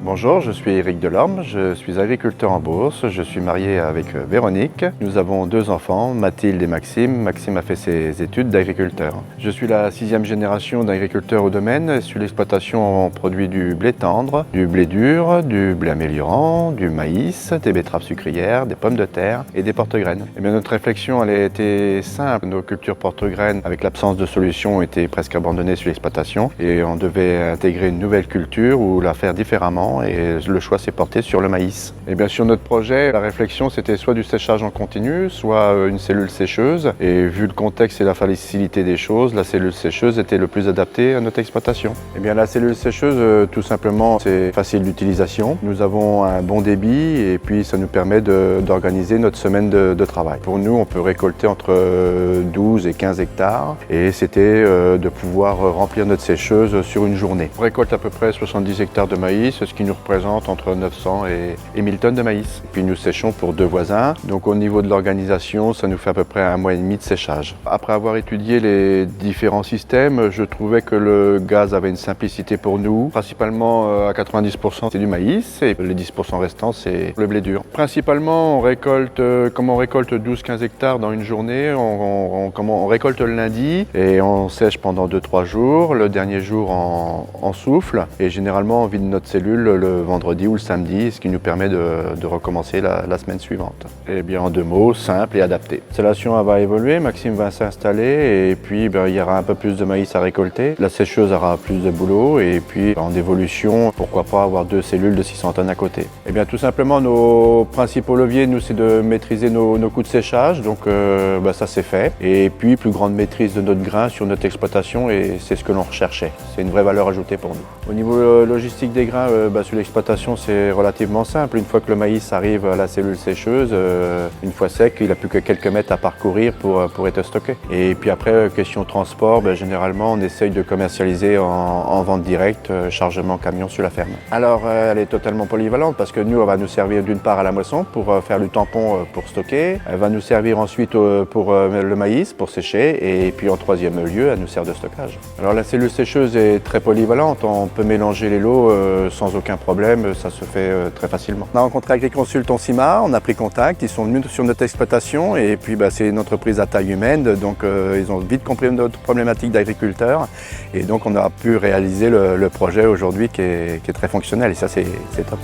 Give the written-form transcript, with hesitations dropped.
Bonjour, je suis Éric Delorme, je suis agriculteur en Beauce, je suis marié avec Véronique. Nous avons 2 enfants, Mathilde et Maxime. Maxime a fait ses études d'agriculteur. Je suis la 6e génération d'agriculteurs au domaine. Sur l'exploitation, on produit du blé tendre, du blé dur, du blé améliorant, du maïs, des betteraves sucrières, des pommes de terre et des porte-graines. Eh bien, notre réflexion elle a été simple. Nos cultures porte-graines, avec l'absence de solution, étaient presque abandonnées sur l'exploitation et on devait intégrer une nouvelle culture ou la faire différemment. Et le choix s'est porté sur le maïs. Et bien sur notre projet, la réflexion c'était soit du séchage en continu, soit une cellule sécheuse. Et vu le contexte et la facilité des choses, la cellule sécheuse était le plus adaptée à notre exploitation. Et bien la cellule sécheuse, tout simplement, c'est facile d'utilisation. Nous avons un bon débit et puis ça nous permet d'organiser notre semaine de travail. Pour nous, on peut récolter entre 12 et 15 hectares et c'était de pouvoir remplir notre sécheuse sur une journée. On récolte à peu près 70 hectares de maïs, ce qui nous représente entre 900 et 1000 tonnes de maïs. Puis nous séchons pour 2 voisins, donc au niveau de l'organisation, ça nous fait à peu près 1 mois et demi de séchage. Après avoir étudié les différents systèmes, je trouvais que le gaz avait une simplicité pour nous. Principalement à 90% c'est du maïs et les 10% restants c'est le blé dur. Principalement on récolte, comme on récolte 12-15 hectares dans une journée, on récolte le lundi et on sèche pendant 2-3 jours. Le dernier jour on souffle et généralement on vide notre cellule le vendredi ou le samedi, ce qui nous permet de recommencer la semaine suivante. Et bien en 2 mots, simple et adapté. L'installation va évoluer, Maxime va s'installer et puis il y aura un peu plus de maïs à récolter. La sécheuse aura plus de boulot et puis en évolution, pourquoi pas avoir 2 cellules de 600 tonnes à côté. Et bien tout simplement, nos principaux leviers, nous, c'est de maîtriser nos coûts de séchage, donc ça c'est fait. Et puis plus grande maîtrise de notre grain sur notre exploitation et c'est ce que l'on recherchait. C'est une vraie valeur ajoutée pour nous. Au niveau logistique des grains, sur l'exploitation, c'est relativement simple. Une fois que le maïs arrive à la cellule sécheuse, une fois sec, il n'a plus que quelques mètres à parcourir pour être stocké. Et puis après, question transport, généralement, on essaye de commercialiser en vente directe, chargement camion sur la ferme. Alors, elle est totalement polyvalente parce que nous, elle va nous servir d'une part à la moisson pour faire le tampon pour stocker. Elle va nous servir ensuite pour le maïs, pour sécher. Et puis en 3e lieu, elle nous sert de stockage. Alors la cellule sécheuse est très polyvalente. On peut mélanger les lots sans aucun problème, ça se fait très facilement. On a rencontré avec les consultants CIMA, on a pris contact, ils sont venus sur notre exploitation et puis c'est une entreprise à taille humaine, donc ils ont vite compris notre problématique d'agriculteur et donc on a pu réaliser le projet aujourd'hui qui est très fonctionnel et ça c'est top.